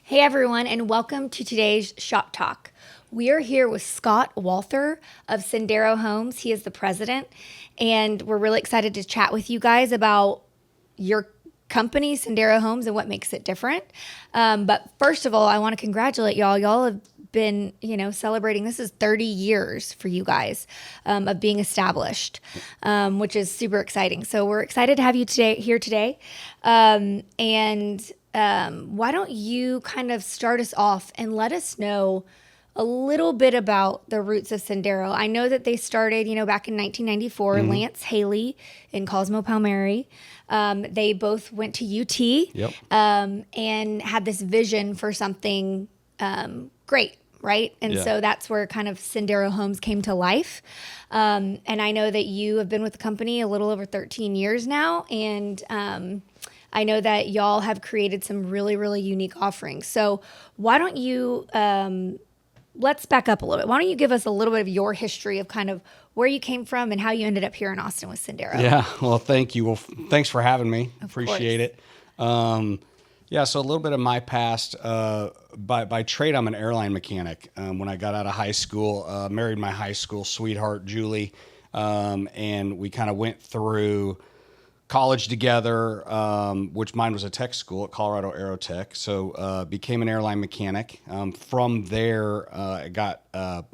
Hey everyone, and welcome to today's Shop Talk. We are here with Scott Walther of Sendero Homes. He is the president, and we're really excited to chat with you guys about your company, Sendero Homes, and what makes it different. But first of all, I want to congratulate y'all. Y'all have been, celebrating. This is 30 years for you guys of being established, which is super exciting. So we're excited to have you here today. Why don't you kind of start us off and let us know a little bit about the roots of Sendero. I know that they started, back in 1994, Mm-hmm. Lance Haley and Cosmo Palmieri. They both went to UT Yep. and had this vision for something great, right? And Yeah. so that's where kind of Sendero Homes came to life. And I know that you have been with the company a little over 13 years now, and I know that y'all have created some really, really unique offerings. So why don't you, let's back up a little bit. Why don't you give us a little bit of your history of kind of where you came from and how you ended up here in Austin with Sendero? Yeah. Well, thank you. Well, thanks for having me. Appreciate course. it. So a little bit of my past. By trade, I'm an airline mechanic. When I got out of high school, married my high school sweetheart, Julie, and we kind of went through college together, which mine was a tech school at Colorado Aerotech. So became an airline mechanic. From there, I got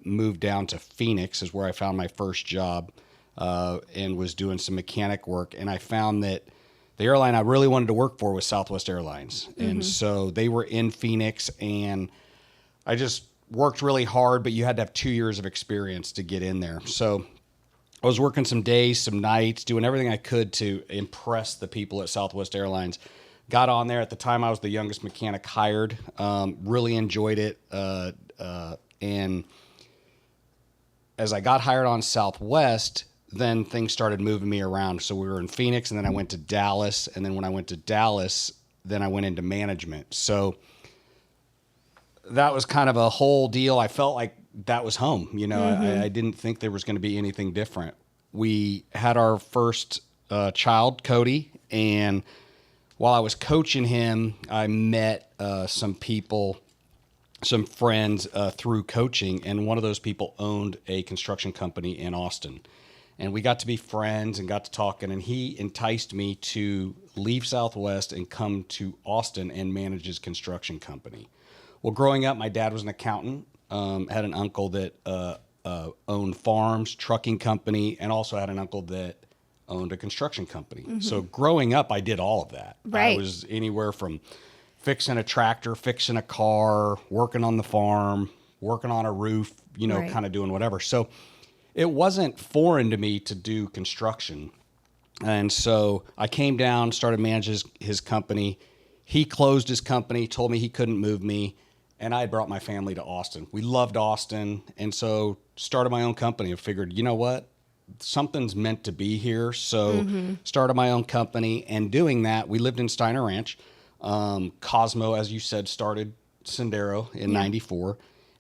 moved down to Phoenix is where I found my first job and was doing some mechanic work. And I found that the airline I really wanted to work for was Southwest Airlines. Mm-hmm. And so they were in Phoenix, and I just worked really hard, but you had to have 2 years of experience to get in there. So I was working some days, some nights, doing everything I could to impress the people at Southwest Airlines. Got on there. At the time, I was the youngest mechanic hired. Really enjoyed it. And as I got hired on Southwest, then things started moving me around. So we were in Phoenix, and then I went to Dallas. And then when I went to Dallas, then I went into management. So that was kind of a whole deal. I felt like that was home. Mm-hmm. I didn't think there was going to be anything different. We had our first child, Cody, and while I was coaching him, I met some people, some friends through coaching, and one of those people owned a construction company in Austin. And we got to be friends and got to talking, and he enticed me to leave Southwest and come to Austin and manage his construction company. Well, growing up, my dad was an accountant. Had an uncle that owned farms, trucking company, and also had an uncle that owned a construction company. Mm-hmm. So growing up, I did all of that. Right. I was anywhere from fixing a tractor, fixing a car, working on the farm, working on a roof, Right. kind of doing whatever. So it wasn't foreign to me to do construction. And so I came down, started managing his company. He closed his company, told me he couldn't move me. And I had brought my family to Austin. We loved Austin, and so started my own company and figured, you know what? Something's meant to be here. So started my own company, and doing that, we lived in Steiner Ranch. Cosmo, as you said, started Sendero in 94,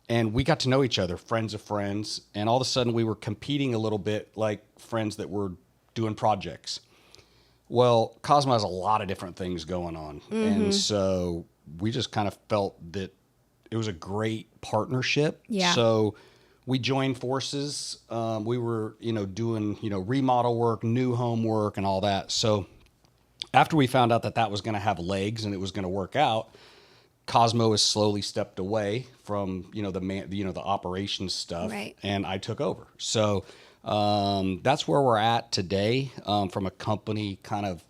and we got to know each other, friends of friends, and all of a sudden we were competing a little bit like friends that were doing projects. Well, Cosmo has a lot of different things going on, and so we just kind of felt that it was a great partnership. Yeah. So we joined forces. We were, doing, remodel work, new home work, and all that. So after we found out that that was going to have legs and it was going to work out, Cosmo has slowly stepped away from, the operations stuff, Right. and I took over. So that's where we're at today, from a company kind of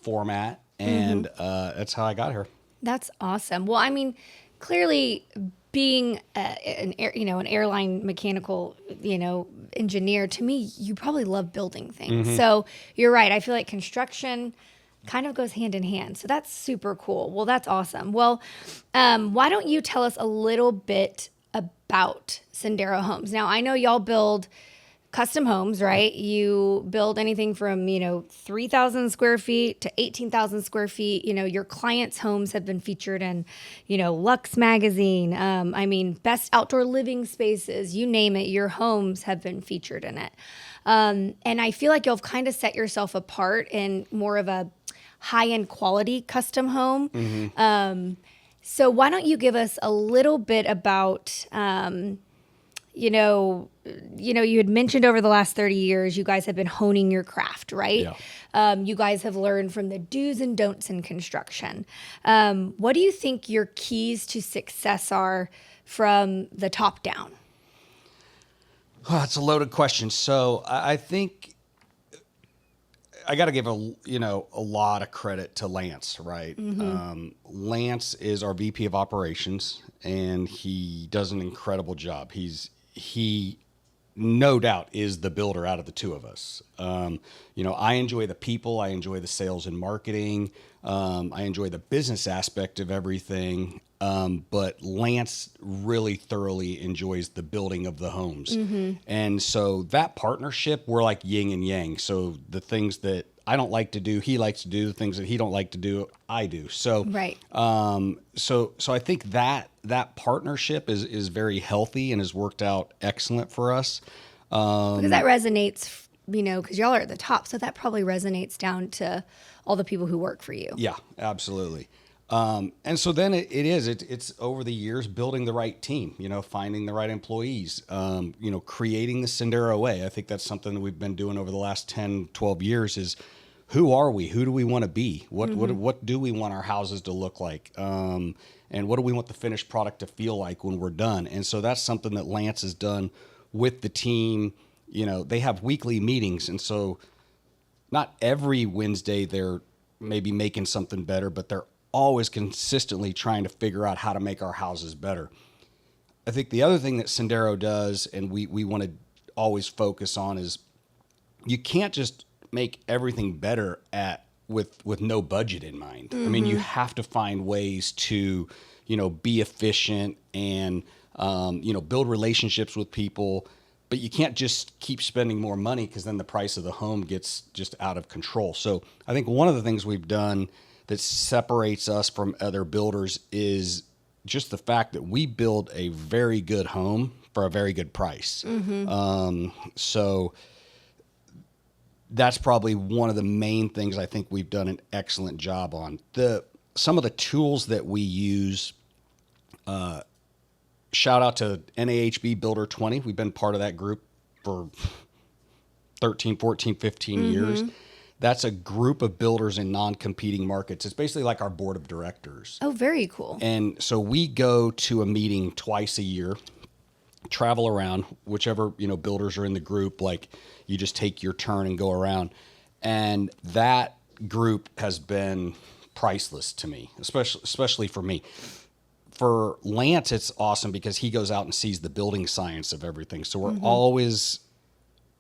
format, and that's how I got here. That's awesome. Well, I mean, clearly being an airline mechanical, engineer, to me, you probably love building things. Mm-hmm. So you're right. I feel like construction kind of goes hand in hand. So that's super cool. Well, that's awesome. Well, why don't you tell us a little bit about Sendero Homes? Now, I know y'all build custom homes, right? You build anything from, 3,000 square feet to 18,000 square feet. Your clients' homes have been featured in, Luxe magazine. Best outdoor living spaces, you name it, your homes have been featured in it. And I feel like you've kind of set yourself apart in more of a high-end quality custom home. So why don't you give us a little bit about, you had mentioned over the last 30 years, you guys have been honing your craft, right? Yeah. You guys have learned from the do's and don'ts in construction. What do you think your keys to success are from the top down? Oh, that's a loaded question. So I think I got to give a lot of credit to Lance, right? Lance is our VP of operations, and he does an incredible job. He no doubt is the builder out of the two of us. I enjoy the people, I enjoy the sales and marketing, I enjoy the business aspect of everything. But Lance really thoroughly enjoys the building of the homes. And so that partnership, we're like yin and yang. So the things that I don't like to do, he likes to do. The things that he don't like to do, I do. So, Right. So I think that partnership is very healthy and has worked out excellent for us. Because that resonates, because y'all are at the top. So that probably resonates down to all the people who work for you. Yeah, absolutely. And so then it's over the years building the right team, finding the right employees, creating the Sendero way. I think that's something that we've been doing over the last 10, 12 years is who are we? Who do we want to be? What do we want our houses to look like? And what do we want the finished product to feel like when we're done? And so that's something that Lance has done with the team. They have weekly meetings. And so not every Wednesday they're maybe making something better, but they're always consistently trying to figure out how to make our houses better. I think the other thing that Sendero does, and we want to always focus on, is you can't just make everything better with no budget in mind. I mean, you have to find ways to, be efficient and, build relationships with people, but you can't just keep spending more money because then the price of the home gets just out of control. So I think one of the things we've done that separates us from other builders is just the fact that we build a very good home for a very good price. So that's probably one of the main things I think we've done an excellent job on. Some of the tools that we use, shout out to NAHB Builder 20. We've been part of that group for 13, 14, 15 years. That's a group of builders in non-competing markets. It's basically like our board of directors. Oh, very cool. And so we go to a meeting twice a year, travel around, whichever, builders are in the group, like you just take your turn and go around. And that group has been priceless to me, especially for me. For Lance, it's awesome because he goes out and sees the building science of everything. So we're always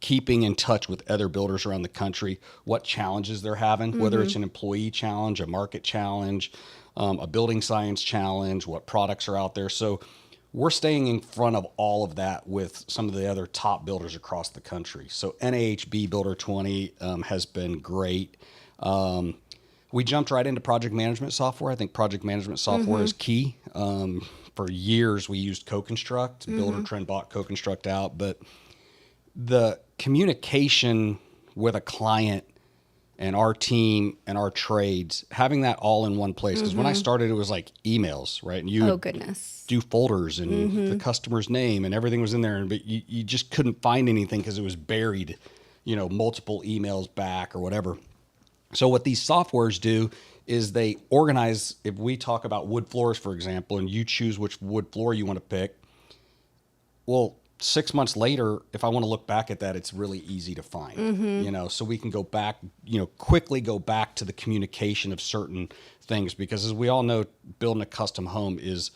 keeping in touch with other builders around the country, what challenges they're having, whether it's an employee challenge, a market challenge, a building science challenge, what products are out there. So we're staying in front of all of that with some of the other top builders across the country. So NAHB Builder 20 has been great. We jumped right into project management software. I think project management software is key. For years, we used CoConstruct. Builder Trend bought CoConstruct out, but the communication with a client and our team and our trades, having that all in one place. Because when I started, it was like emails, right? And you do folders and the customer's name and everything was in there, but you just couldn't find anything because it was buried, multiple emails back or whatever. So what these softwares do is they organize. If we talk about wood floors, for example, and you choose which wood floor you want to pick, well, 6 months later, if I want to look back at that, it's really easy to find, so we can go back, quickly go back to the communication of certain things, because as we all know, building a custom home is,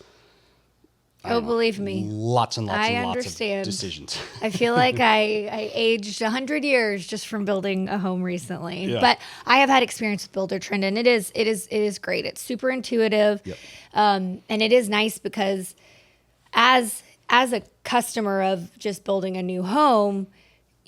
believe me, lots and lots I and understand. lots of decisions. I feel like I aged 100 years just from building a home recently. Yeah. But I have had experience with Builder Trend, and it is great. It's super intuitive. Yep. And it is nice because as a customer of just building a new home,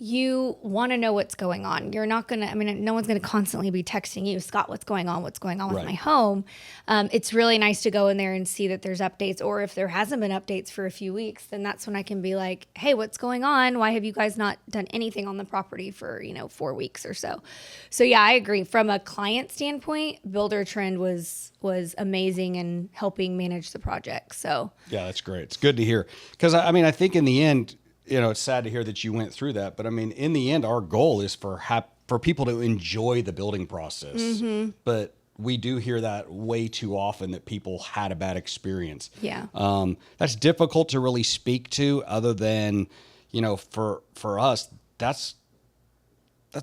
you want to know what's going on. You're not going to, I mean, no one's going to constantly be texting you, Scott, what's going on? What's going on with my home? It's really nice to go in there and see that there's updates, or if there hasn't been updates for a few weeks, then that's when I can be like, hey, what's going on? Why have you guys not done anything on the property for, 4 weeks or so? So yeah, I agree. From a client standpoint, Builder Trend was amazing in helping manage the project. So yeah, that's great. It's good to hear. Because I think in the end, it's sad to hear that you went through that, but I mean, in the end, our goal is for people to enjoy the building process. Mm-hmm. But we do hear that way too often, that people had a bad experience. Yeah. That's difficult to really speak to, other than, for us, that's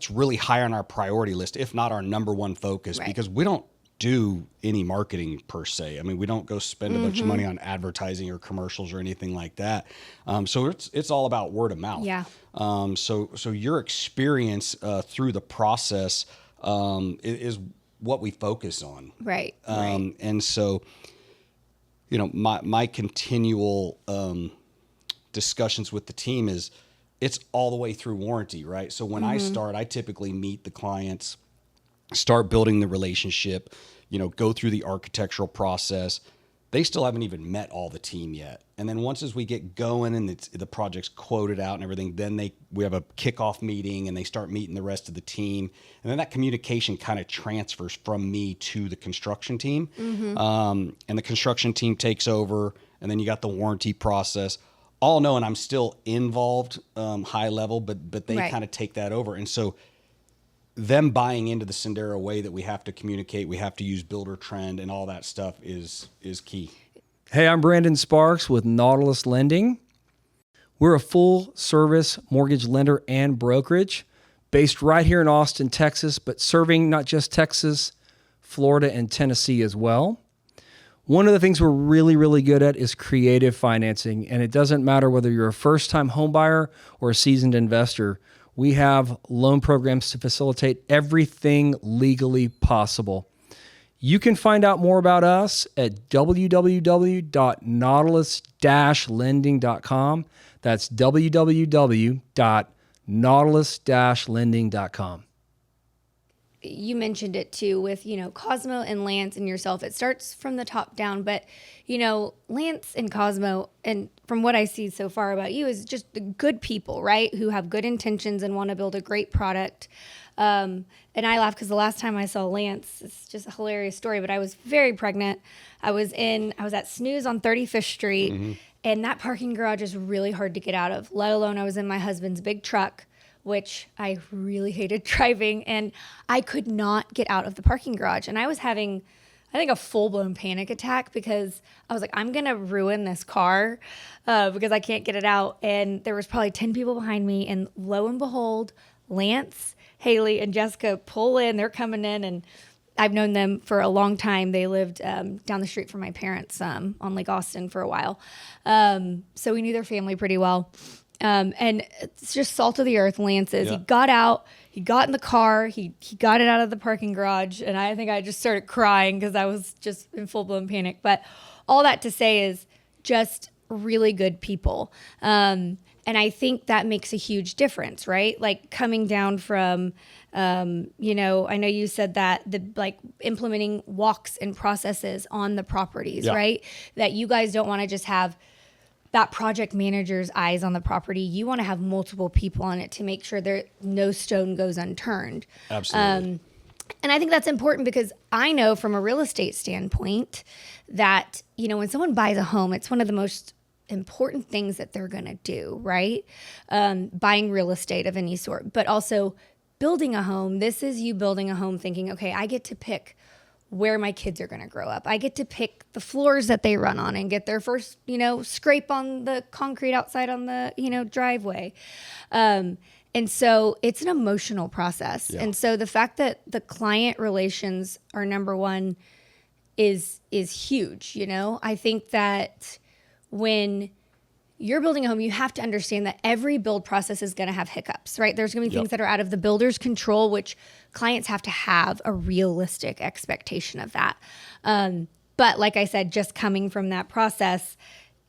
really high on our priority list, if not our number one focus, because we don't do any marketing per se. I mean, we don't go spend a bunch of money on advertising or commercials or anything like that. So it's all about word of mouth. Yeah. So your experience through the process is what we focus on. Right. And so, my continual discussions with the team is, it's all the way through warranty, right? So when I start, I typically meet the clients, start building the relationship, go through the architectural process. They still haven't even met all the team yet. And then once as we get going and the project's quoted out and everything, then we have a kickoff meeting and they start meeting the rest of the team. And then that communication kind of transfers from me to the construction team. And the construction team takes over, and then you got the warranty process. All knowing I'm still involved, high level, but they kind of take that over. And so them buying into the Sendero way that we have to communicate, we have to use Builder Trend, and all that stuff is key. Hey, I'm Brandon Sparks with Nautilus Lending. We're a full-service mortgage lender and brokerage based right here in Austin, Texas, but serving not just Texas, Florida, and Tennessee as well. One of the things we're really, really good at is creative financing, and it doesn't matter whether you're a first-time home buyer or a seasoned investor. We have loan programs to facilitate everything legally possible. You can find out more about us at www.nautilus-lending.com. That's www.nautilus-lending.com. You mentioned it too with, Cosmo and Lance and yourself. It starts from the top down, but, Lance and Cosmo, and from what I see so far about you, is just the good people, right? Who have good intentions and want to build a great product. And I laugh because the last time I saw Lance, it's just a hilarious story, but I was very pregnant. I was at Snooze on 35th Street, and that parking garage is really hard to get out of, let alone I was in my husband's big truck, which I really hated driving, and I could not get out of the parking garage. And I was having, I think, a full-blown panic attack, because I was like, I'm going to ruin this car because I can't get it out. And there was probably 10 people behind me, and lo and behold, Lance, Haley, and Jessica pull in. They're coming in, and I've known them for a long time. They lived down the street from my parents on Lake Austin for a while. So we knew their family pretty well. And it's just salt of the earth, Lance is. He got out, he got in the car, he got it out of the parking garage, and I think I just started crying because I was just in full-blown panic. But all that to say is just really good people. And I think that makes a huge difference, right? Like coming down from, I know you said that implementing walks and processes on the properties, right? That you guys don't want to just have that project manager's eyes on the property. You want to have multiple people on it to make sure that no stone goes unturned. Absolutely. And I think that's important, because I know from a real estate standpoint that, when someone buys a home, it's one of the most important things that they're going to do, right? Buying real estate of any sort, but also building a home. This is you building a home thinking, okay, I get to pick where my kids are going to grow up. I get to pick the floors that they run on and get their first, scrape on the concrete outside on the, driveway. And so it's an emotional process. Yeah. And so the fact that the client relations are number one is huge. I think that when you're building a home, you have to understand that every build process is going to have hiccups, right? There's going to be things that are out of the builder's control, which clients have to have a realistic expectation of that. But like I said, just coming from that process,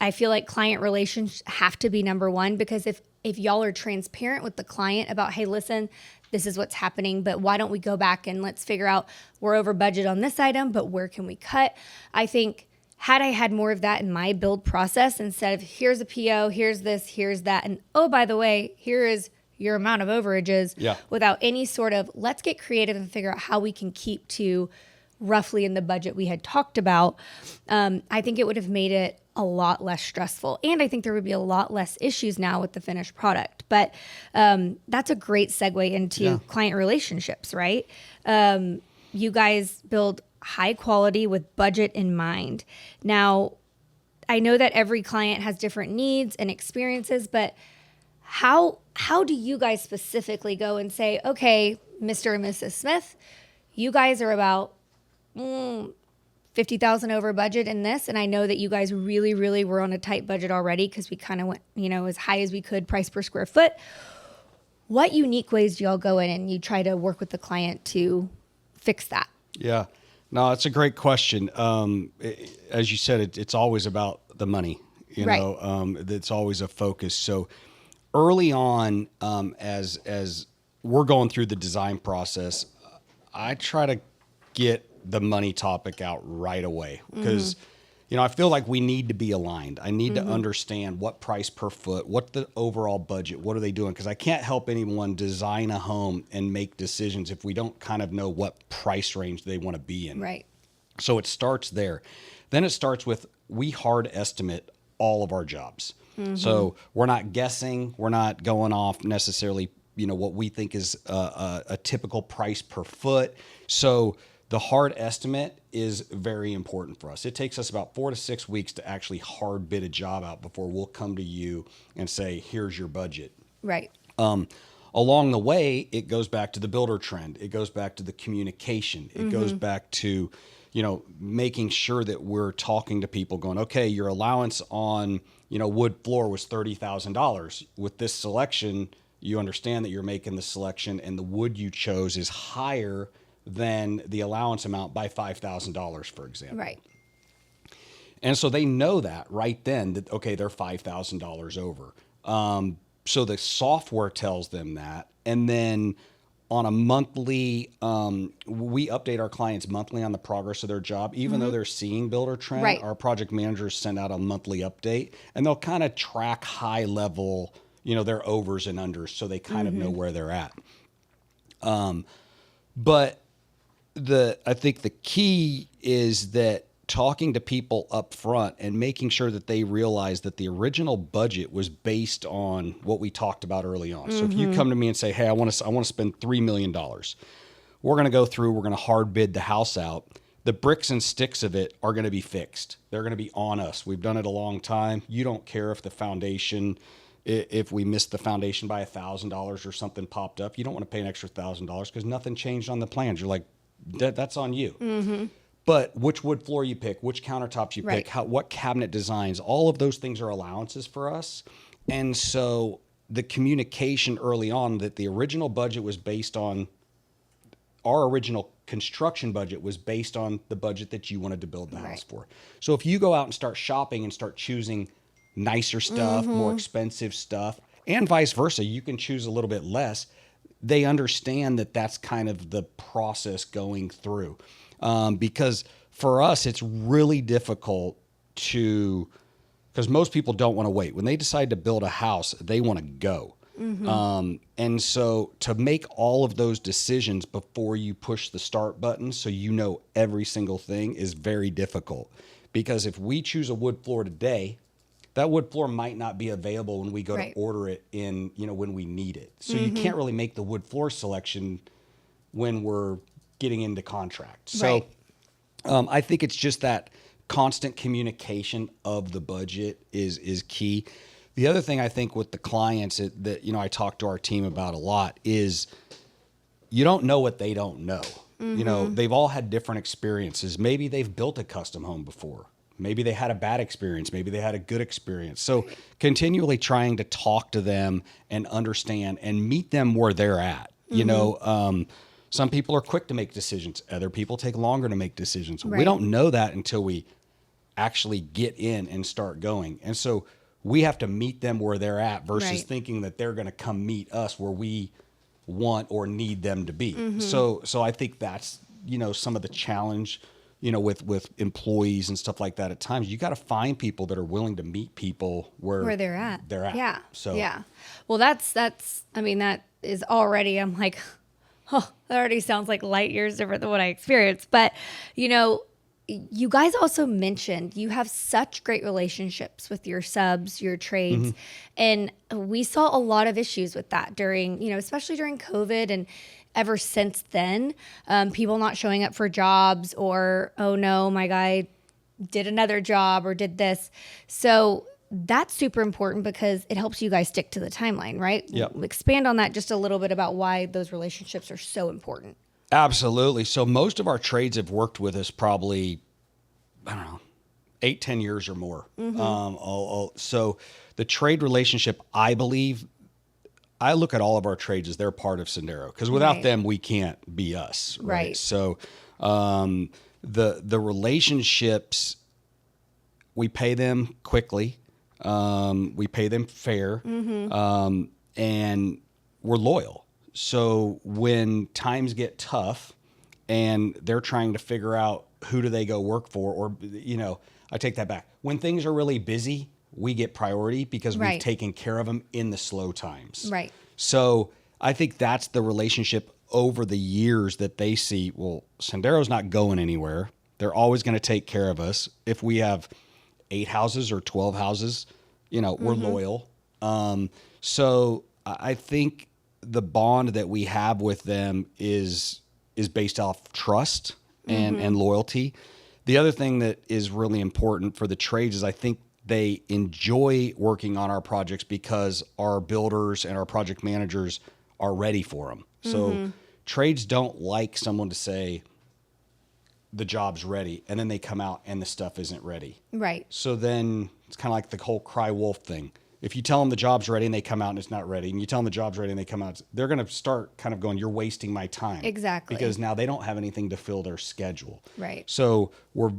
I feel like client relations have to be number one, because if if y'all are transparent with the client about, hey, listen, this is what's happening, but why don't we go back and let's figure out, we're over budget on this item, but where can we cut? I think had I had more of that in my build process, instead of here's a PO, here's this, here's that, and oh, by the way, here is your amount of overages, without any sort of, let's get creative and figure out how we can keep to roughly in the budget we had talked about, I think it would have made it a lot less stressful. And I think there would be a lot less issues now with the finished product. But that's a great segue into client relationships, right? You guys build high quality with budget in mind. Now, I know that every client has different needs and experiences, but how do you guys specifically go and say, okay, Mr. and Mrs. Smith, you guys are about 50,000 over budget in this, and I know that you guys really, really were on a tight budget already because we kind of went, as high as we could, price per square foot. What unique ways do y'all go in and you try to work with the client to fix that? Yeah, no, it's a great question. As you said, it's always about the money. It's always a focus. So early on, as we're going through the design process, I try to get the money topic out right away because, I feel like we need to be aligned. I need to understand what price per foot, what the overall budget, what are they doing? Because I can't help anyone design a home and make decisions if we don't kind of know what price range they want to be in. Right. So it starts there. Then it starts with, we hard estimate all of our jobs. So we're not guessing. We're not going off necessarily, what we think is a typical price per foot. So the hard estimate is very important for us. It takes us about 4 to 6 weeks to actually hard bid a job out before we'll come to you and say, here's your budget. Right. Along the way, it goes back to the builder trend. It goes back to the communication. It goes back to, making sure that we're talking to people going, okay, your allowance on, wood floor was $30,000. With this selection, you understand that you're making the selection and the wood you chose is higher than the allowance amount by $5,000, for example. Right. And so they know that right then that, okay, they're $5,000 over. So the software tells them that. And then on a monthly, we update our clients monthly on the progress of their job. Even though they're seeing builder trend, our project managers send out a monthly update and they'll kind of track high level, their overs and unders. So they kind of know where they're at. But I think the key is that talking to people up front and making sure that they realize that the original budget was based on what we talked about early on. So if you come to me and say, hey, I want to spend $3 million, we're going to go through, we're going to hard bid the house out. The bricks and sticks of it are going to be fixed. They're going to be on us. We've done it a long time. You don't care if the foundation, if we missed the foundation by $1,000 or something popped up, you don't want to pay an extra $1,000 because nothing changed on the plans. You're like, that's on you. But which wood floor you pick, which countertops you pick, what cabinet designs, all of those things are allowances for us. And so the communication early on that the original budget was based on, our original construction budget was based on the budget that you wanted to build the house for. So if you go out and start shopping and start choosing nicer stuff, more expensive stuff, and vice versa, you can choose a little bit less. They understand that that's kind of the process going through. Because for us, it's really difficult because most people don't want to wait. When they decide to build a house, they want to go. And so to make all of those decisions before you push the start button so every single thing is very difficult. Because if we choose a wood floor today, that wood floor might not be available when we go to order it in, when we need it. So you can't really make the wood floor selection when we're getting into contract. So I think it's just that constant communication of the budget is key. The other thing I think with the clients that I talk to our team about a lot is you don't know what they don't know. They've all had different experiences. Maybe they've built a custom home before. Maybe they had a bad experience. Maybe they had a good experience. So continually trying to talk to them and understand and meet them where they're at. Some people are quick to make decisions. Other people take longer to make decisions. We don't know that until we actually get in and start going. And so we have to meet them where they're at versus Right. thinking that they're going to come meet us where we want or need them to be. Mm-hmm. So I think that's, some of the challenge, with employees and stuff like that at times. You got to find people that are willing to meet people where they're at. Yeah. So yeah. Well, that's, I mean, that is already, I'm like, oh, that already sounds like light years different than what I experienced. But, you guys also mentioned you have such great relationships with your subs, your trades. And we saw a lot of issues with that during, especially during COVID and ever since then, people not showing up for jobs or, oh no, my guy did another job or did this. So that's super important because it helps you guys stick to the timeline, right? Yep. Expand on that just a little bit about why those relationships are so important. Absolutely. So most of our trades have worked with us probably, 8-10 years or more. So the trade relationship, I believe, I look at all of our trades as they're part of Sendero because without Right. them, we can't be us. Right. So the relationships, we pay them quickly. We pay them fair. And we're loyal. So when times get tough and they're trying to figure out who do they go work for, or, I take that back. When things are really busy, we get priority because we've Right. taken care of them in the slow times. Right. So I think that's the relationship over the years that they see, well, Sendero's not going anywhere. They're always going to take care of us. If we have 8 houses or 12 houses, we're loyal. So I think the bond that we have with them is based off trust and loyalty. The other thing that is really important for the trades is I think they enjoy working on our projects because our builders and our project managers are ready for them. So trades don't like someone to say the job's ready and then they come out and the stuff isn't ready. Right. So then it's kind of like the whole cry wolf thing. If you tell them the job's ready and they come out and it's not ready, and you tell them the job's ready and they come out, they're going to start kind of going, you're wasting my time. Exactly. Because now they don't have anything to fill their schedule. Right. So we're,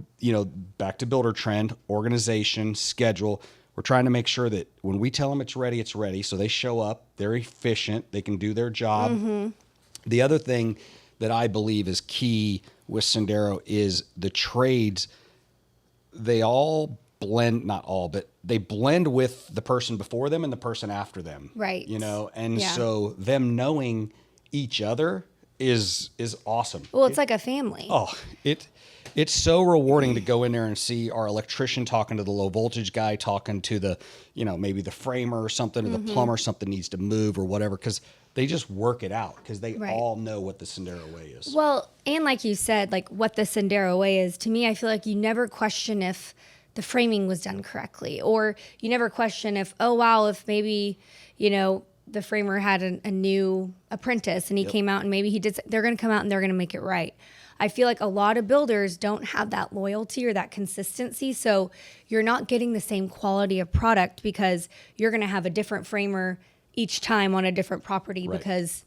back to builder trend, organization, schedule. We're trying to make sure that when we tell them it's ready, it's ready. So they show up, they're efficient, they can do their job. The other thing that I believe is key with Sendero is the trades. They all blend, not all, but they blend with the person before them and the person after them. Right. And Yeah. so them knowing each other is awesome. Well, it's like a family. Oh, it's so rewarding to go in there and see our electrician talking to the low voltage guy, talking to the, maybe the framer or something, or the plumber, something needs to move or whatever, because they just work it out because they Right. all know what the Sendero way is. Well, and like you said, like what the Sendero way is, to me, I feel like you never question if the framing was done correctly, or you never question if, oh, wow, if maybe, the framer had a new apprentice and he came out and maybe he did, they're going to come out and they're going to make it right. I feel like a lot of builders don't have that loyalty or that consistency. So you're not getting the same quality of product because you're going to have a different framer each time on a different property Right. because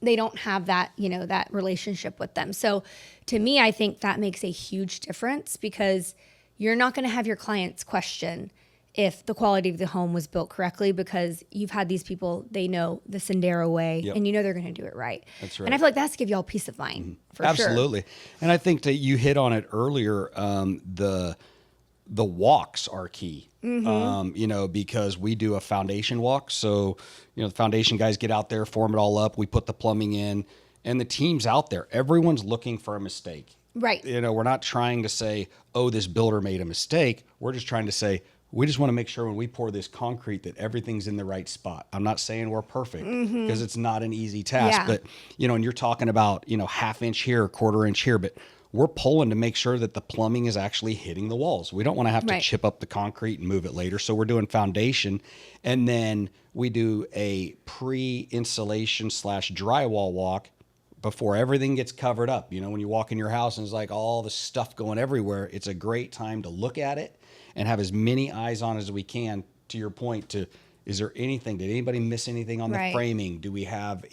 they don't have that, that relationship with them. So to me, I think that makes a huge difference because you're not going to have your clients question if the quality of the home was built correctly because you've had these people, they know the Sendero way Yep. and they're going to do it right. That's right. And I feel like that's to give y'all peace of mind for sure. Absolutely. And I think that you hit on it earlier. The walks are key, because we do a foundation walk. So, the foundation guys get out there, form it all up. We put the plumbing in and the team's out there. Everyone's looking for a mistake. Right. We're not trying to say, oh, this builder made a mistake. We're just trying to say, we just want to make sure when we pour this concrete that everything's in the right spot. I'm not saying we're perfect because it's not an easy task, Yeah. but, and you're talking about, half inch here, quarter inch here, but we're pulling to make sure that the plumbing is actually hitting the walls. We don't want to have to Right. chip up the concrete and move it later. So we're doing foundation, and then we do a pre-installation / drywall walk before everything gets covered up. When you walk in your house and it's like all the stuff going everywhere, it's a great time to look at it and have as many eyes on as we can, to your point, is there anything, did anybody miss anything on the Right. framing? Do we have,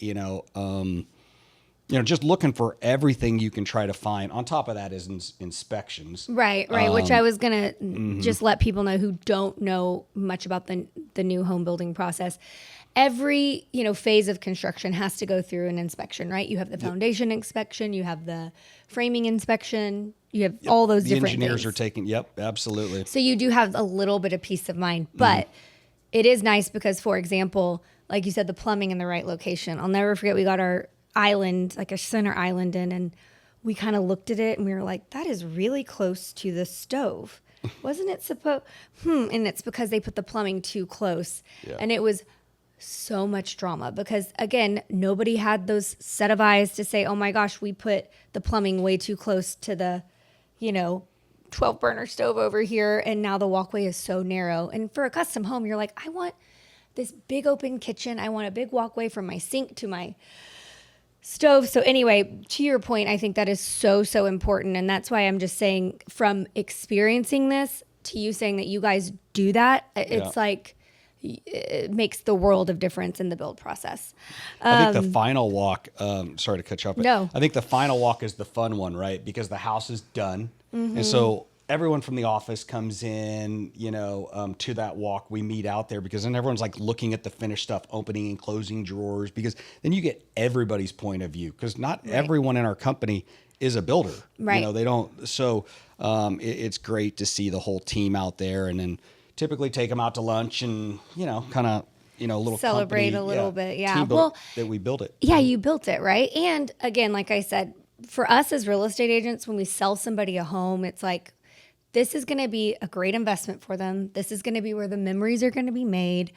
just looking for everything you can try to find. On top of that is inspections. Right, which I was going to just let people know who don't know much about the new home building process. Every, phase of construction has to go through an inspection, right? You have the foundation inspection, you have the framing inspection, you have all those different things. The engineers are taking, absolutely. So you do have a little bit of peace of mind, but it is nice because, for example, like you said, the plumbing in the right location. I'll never forget, we got our island, like a center island in, and we kind of looked at it and we were like, that is really close to the stove. Wasn't it supposed, and it's because they put the plumbing too close. Yeah. And it was so much drama because, again, nobody had those set of eyes to say, oh my gosh, we put the plumbing way too close to the, 12 burner stove over here. And now the walkway is so narrow. And for a custom home, you're like, I want this big open kitchen. I want a big walkway from my sink to my stove. So anyway, to your point, I think that is so, so important. And that's why I'm just saying, from experiencing this to you saying that you guys do that, it's like, it makes the world of difference in the build process. I think the final walk, sorry to cut you off, but no. I think the final walk is the fun one, right? Because the house is done. And so everyone from the office comes in, to that walk. We meet out there because then everyone's like looking at the finished stuff, opening and closing drawers, because then you get everybody's point of view, because not everyone in our company is a builder. Right. They don't. So it's great to see the whole team out there, and then typically take them out to lunch and, kind of, a little celebrate company, a little bit. Yeah. Well, that we built it. Yeah, you built it, right? And again, like I said, for us as real estate agents, when we sell somebody a home, it's like, this is going to be a great investment for them. This is going to be where the memories are going to be made.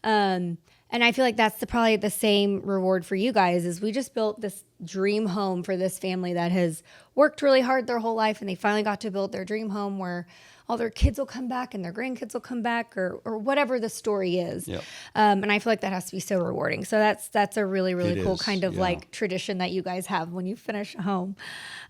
And I feel like that's probably the same reward for you guys, is we just built this dream home for this family that has worked really hard their whole life, and they finally got to build their dream home where all their kids will come back and their grandkids will come back, or whatever the story is. Yep. And I feel like that has to be so rewarding. So that's a really, really cool kind of like tradition that you guys have when you finish a home.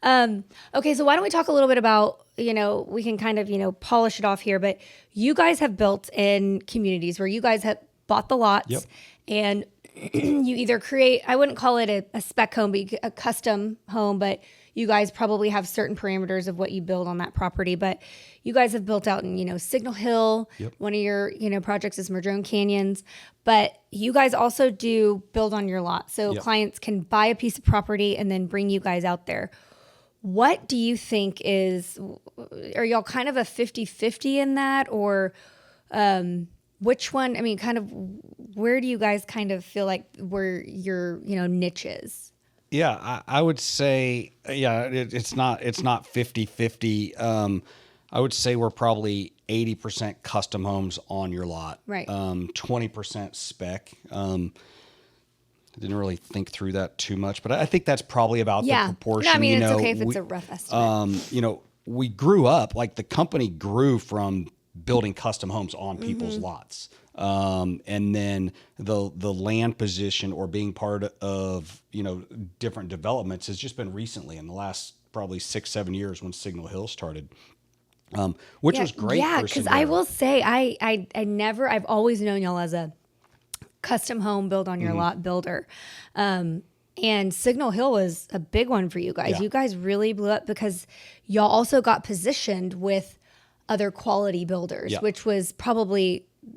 Okay, so why don't we talk a little bit about, we can kind of, polish it off here, but you guys have built in communities where you guys have bought the lots and you either create, I wouldn't call it a spec home, but a custom home, but you guys probably have certain parameters of what you build on that property. But you guys have built out in, Signal Hill. Yep. One of your, projects is Madrone Canyons. But you guys also do build on your lot. So clients can buy a piece of property and then bring you guys out there. What do you think are y'all kind of a 50-50 in that? Or which one, kind of, where do you guys kind of feel like where your, niche is? Yeah, I would say, it's not 50-50. I would say we're probably 80% custom homes on your lot. Right. 20% spec. I didn't really think through that too much, but I think that's probably about the proportion. No, it's okay if it's a rough estimate. We grew up, like the company grew from building custom homes on people's lots. And then the land position or being part of, different developments has just been recently in the last probably 6-7 years when Signal Hill started, which was great. Yeah, because I will say I've always known y'all as a custom home build on your lot builder. And Signal Hill was a big one for you guys. Yeah. You guys really blew up because y'all also got positioned with other quality builders, which was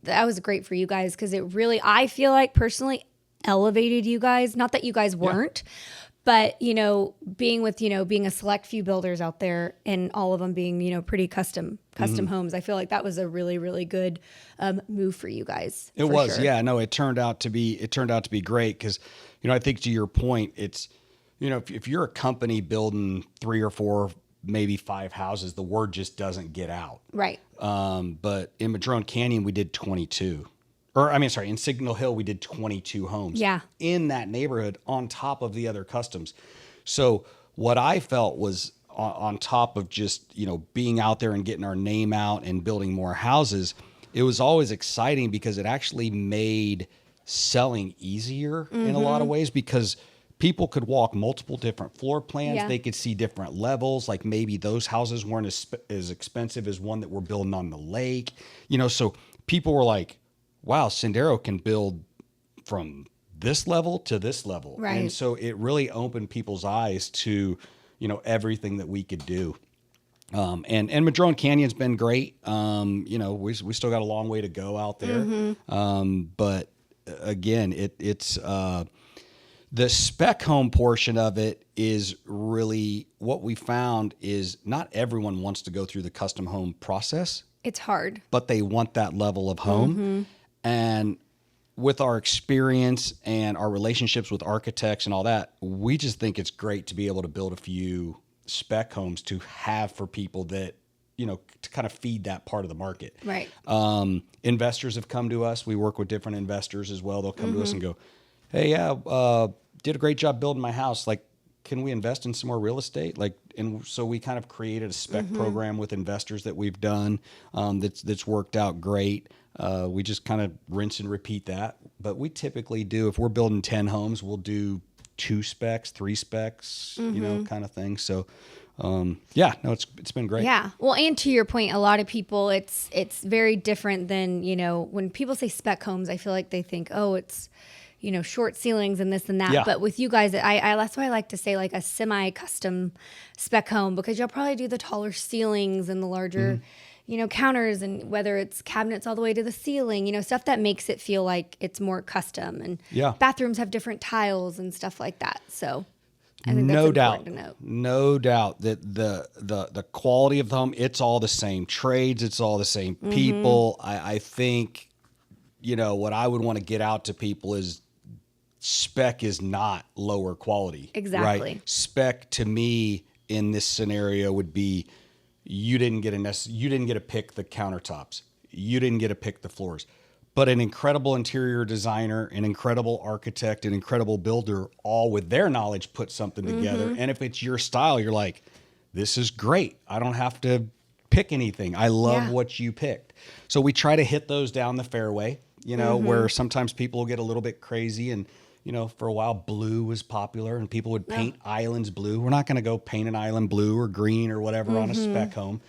that was great for you guys because it really, I feel like personally elevated you guys. Not that you guys weren't, but being with, being a select few builders out there and all of them being, pretty custom homes. I feel like that was a really, really good move for you guys. It was, sure. Yeah, no, it turned out to be great because, I think to your point, it's, if you're a company building 3 or 4, maybe 5 houses, the word just doesn't get out. Right. But in Madrone Canyon, we did 22. In Signal Hill, we did 22 homes. Yeah. In that neighborhood on top of the other customs. So what I felt was on top of just, being out there and getting our name out and building more houses, it was always exciting because it actually made selling easier in a lot of ways because people could walk multiple different floor plans. Yeah. They could see different levels. Like maybe those houses weren't as expensive as one that we're building on the lake. So people were like, wow, Sendero can build from this level to this level. Right. And so it really opened people's eyes to, everything that we could do. And Madrone Canyon's been great. We still got a long way to go out there. But again, it's the spec home portion of it is really what we found is not everyone wants to go through the custom home process. It's hard, but they want that level of home. And with our experience and our relationships with architects and all that, we just think it's great to be able to build a few spec homes to have for people that, to kind of feed that part of the market. right? Investors have come to us. We work with different investors as well. They'll come to us and go, hey, did a great job building my house. Like, can we invest in some more real estate? And so we kind of created a spec program with investors that we've done that's worked out great. We just kind of rinse and repeat that. But we typically do, if we're building 10 homes, we'll do 2 specs, 3 specs, kind of thing. So, it's been great. Yeah. Well, and to your point, a lot of people, it's very different than, when people say spec homes, I feel like they think, oh, it's, short ceilings and this and that. Yeah. But with you guys, that's why I like to say like a semi-custom spec home, because you'll probably do the taller ceilings and the larger, counters, and whether it's cabinets all the way to the ceiling, stuff that makes it feel like it's more custom. And bathrooms have different tiles and stuff like that. So I think that's important to note. No doubt that the quality of the home, it's all the same trades, it's all the same people. I think, what I would want to get out to people is spec is not lower quality. Exactly. Right? Spec to me in this scenario would be you didn't get to pick the countertops. You didn't get to pick the floors. But an incredible interior designer, an incredible architect, an incredible builder, all with their knowledge put something together. And if it's your style, you're like, this is great. I don't have to pick anything. I love what you picked. So we try to hit those down the fairway, where sometimes people will get a little bit crazy. And, for a while, blue was popular and people would paint islands blue. We're not going to go paint an island blue or green or whatever on a spec home.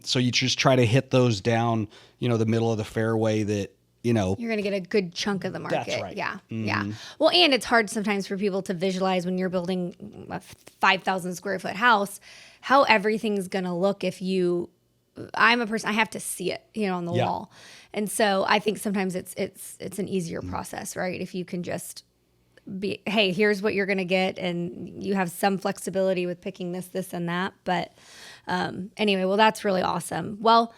So you just try to hit those down, the middle of the fairway that, you're going to get a good chunk of the market. That's right. Yeah. Yeah. Well, and it's hard sometimes for people to visualize when you're building a 5,000 square foot house, how everything's going to look I'm a person, I have to see it, on the wall. And so I think sometimes it's an easier process, right? If you can just be, hey, here's what you're going to get. And you have some flexibility with picking this, and that. But anyway, well, that's really awesome. Well,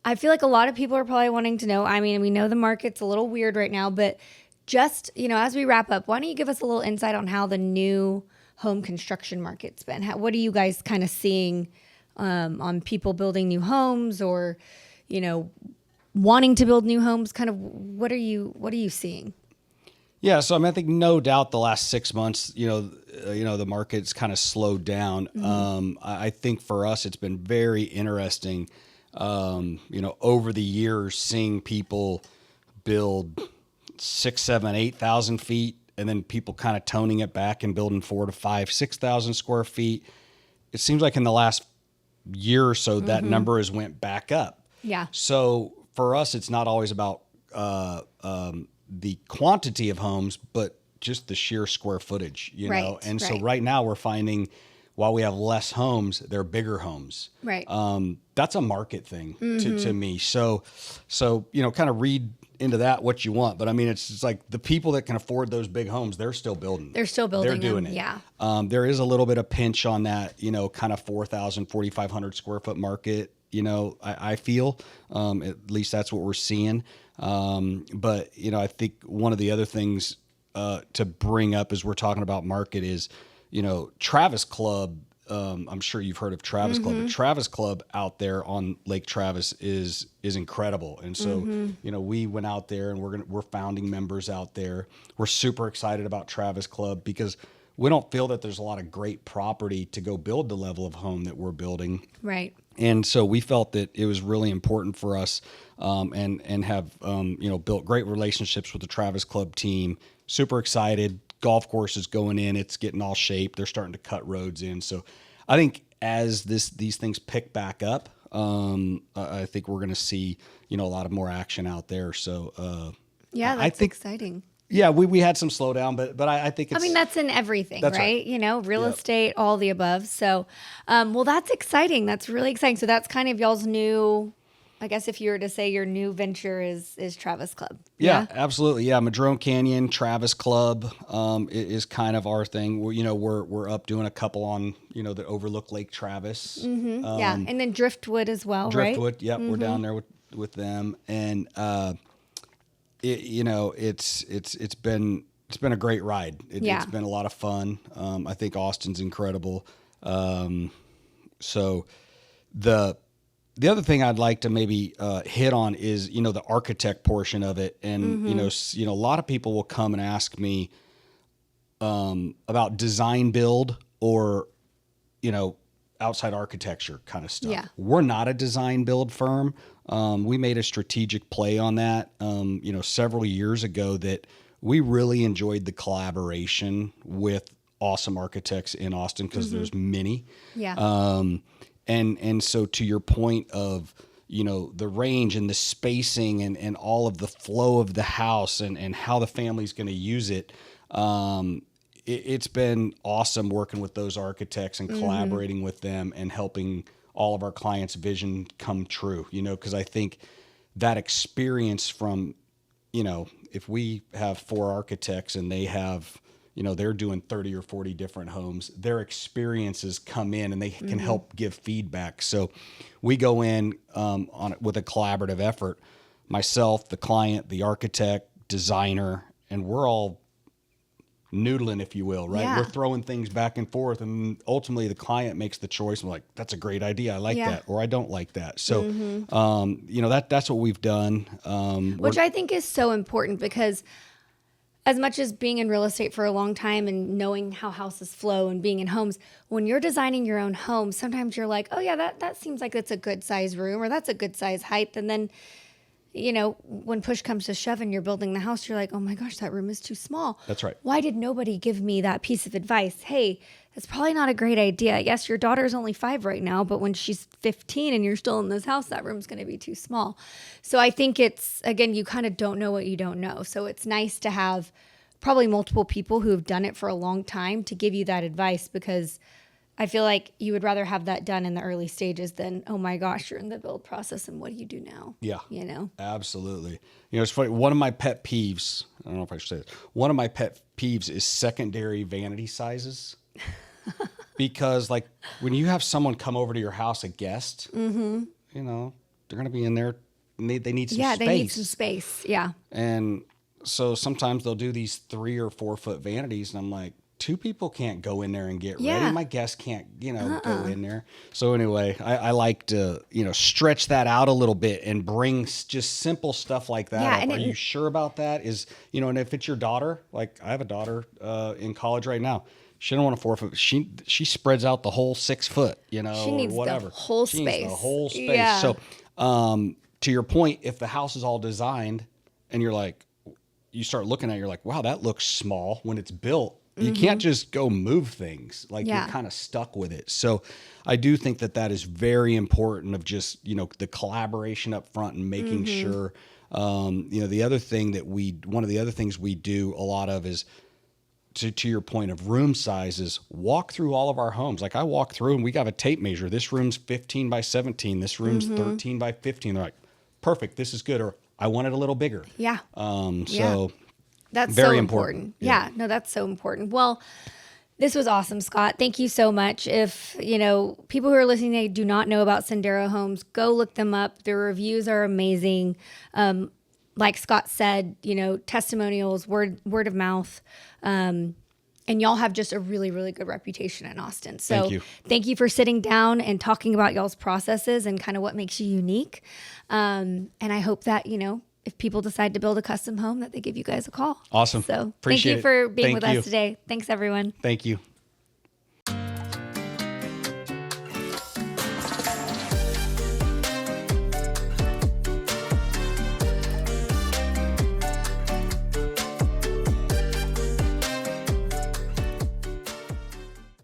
I feel like a lot of people are probably wanting to know, we know the market's a little weird right now, but just, as we wrap up, why don't you give us a little insight on how the new home construction market's been? What are you guys kind of seeing on people building new homes or, wanting to build new homes? Kind of what are you seeing? Yeah, so I think no doubt the last 6 months, the market's kind of slowed down. I think for us, it's been very interesting. Over the years, seeing people build 6, 7, 8,000 feet, and then people kind of toning it back and building 4,000 to 5,000, 6,000 square feet. It seems like in the last year or so, that number has went back up. Yeah. So for us, it's not always about the quantity of homes, but just the sheer square footage, know? And so right now we're finding while we have less homes, they're bigger homes. Right. That's a market thing to me. So, kind of read into that what you want. But it's like the people that can afford those big homes, they're still building. They're still building. They're doing them. it. Yeah. There is a little bit of pinch on that, kind of 4,000, 4,500 square foot market. I feel, at least that's what we're seeing. But, I think one of the other things to bring up as we're talking about market is, Travis Club. I'm sure you've heard of Travis Club, but Travis Club out there on Lake Travis is incredible. And so, we went out there and we're founding members out there. We're super excited about Travis Club because we don't feel that there's a lot of great property to go build the level of home that we're building. Right. And so we felt that it was really important for us, and have, built great relationships with the Travis Club team. Super excited. Golf course is going in. It's getting all shaped. They're starting to cut roads in. So I think as these things pick back up, I think we're going to see, a lot of more action out there. So, yeah, that's exciting. Yeah, we had some slowdown, but I think it's. I mean, that's in everything, That's right? right. You know, real Yep. estate, all the above. So, well, that's exciting. That's really exciting. So that's kind of y'all's new, I guess if you were to say your new venture is Travis Club. Yeah, absolutely. Yeah, Madrone Canyon Travis Club is kind of our thing. We're up doing a couple on that overlook Lake Travis. Yeah. And then Driftwood as well, right? Driftwood. Yep, we're down there with them, and it's been a great ride. It's been a lot of fun. I think Austin's incredible. So the other thing I'd like to maybe hit on is the architect portion of it, and a lot of people will come and ask me about design build or outside architecture kind of stuff. Yeah. We're not a design build firm. We made a strategic play on that several years ago that we really enjoyed the collaboration with awesome architects in Austin because there's many. Yeah. And so to your point of, the range and the spacing and all of the flow of the house and how the family's going to use it, it's been awesome working with those architects and collaborating with them and helping all of our clients' vision come true, because I think that experience from, if we have 4 architects and they have, they're doing 30 or 40 different homes, their experiences come in and they can help give feedback. So we go in with a collaborative effort, myself, the client, the architect, designer, and we're all noodling, if you will, right? Yeah. We're throwing things back and forth, and ultimately the client makes the choice. And we're like, that's a great idea. I like that, or I don't like that. So, that's what we've done. Which I think is so important because as much as being in real estate for a long time and knowing how houses flow and being in homes, when you're designing your own home, sometimes you're like, oh yeah, that seems like it's a good size room or that's a good size height. And then, when push comes to shove and you're building the house, you're like, oh my gosh, that room is too small. That's right. Why did nobody give me that piece of advice? Hey, that's probably not a great idea. Yes, your daughter's only 5 right now, but when she's 15 and you're still in this house, that room's going to be too small. So I think it's, again, you kind of don't know what you don't know. So it's nice to have probably multiple people who have done it for a long time to give you that advice, because I feel like you would rather have that done in the early stages than, oh my gosh, you're in the build process and what do you do now? Yeah. Absolutely. It's funny. One of my pet peeves, I don't know if I should say this, one of my pet peeves is secondary vanity sizes. Because like when you have someone come over to your house, a guest, they're going to be in there and they need some space. Yeah, they need some space. Yeah. And so sometimes they'll do these 3 or 4 foot vanities and I'm like, 2 people can't go in there and get ready. My guest can't, go in there. So anyway, I like to, stretch that out a little bit and bring just simple stuff like that. Yeah, up. and Are you sure about that? And if it's your daughter, like I have a daughter in college right now. She don't want a 4 foot. She spreads out the whole 6 foot, She needs or whatever. the whole She space. needs the whole space. Yeah. So to your point, if the house is all designed and you're like, you start looking at it, you're like, wow, that looks small when it's built. You can't just go move things. Like you're kind of stuck with it. So I do think that is very important of just, the collaboration up front and making sure, the other thing one of the other things we do a lot of is to your point of room sizes, walk through all of our homes. Like I walk through and we got a tape measure. This room's 15 by 17. This room's 13 by 15. They're like, perfect. This is good. Or I want it a little bigger. Yeah. So that's very so important. Yeah. No, that's so important. Well, this was awesome, Scott. Thank you so much. If, people who are listening, they do not know about Sendero Homes, go look them up. Their reviews are amazing. Like Scott said, testimonials, word of mouth. And y'all have just a really, really good reputation in Austin. So thank you for sitting down and talking about y'all's processes and kind of what makes you unique. And I hope that, if people decide to build a custom home, that they give you guys a call. Awesome. So Appreciate thank you for being Thank with you. us today. Thanks, everyone. Thank you.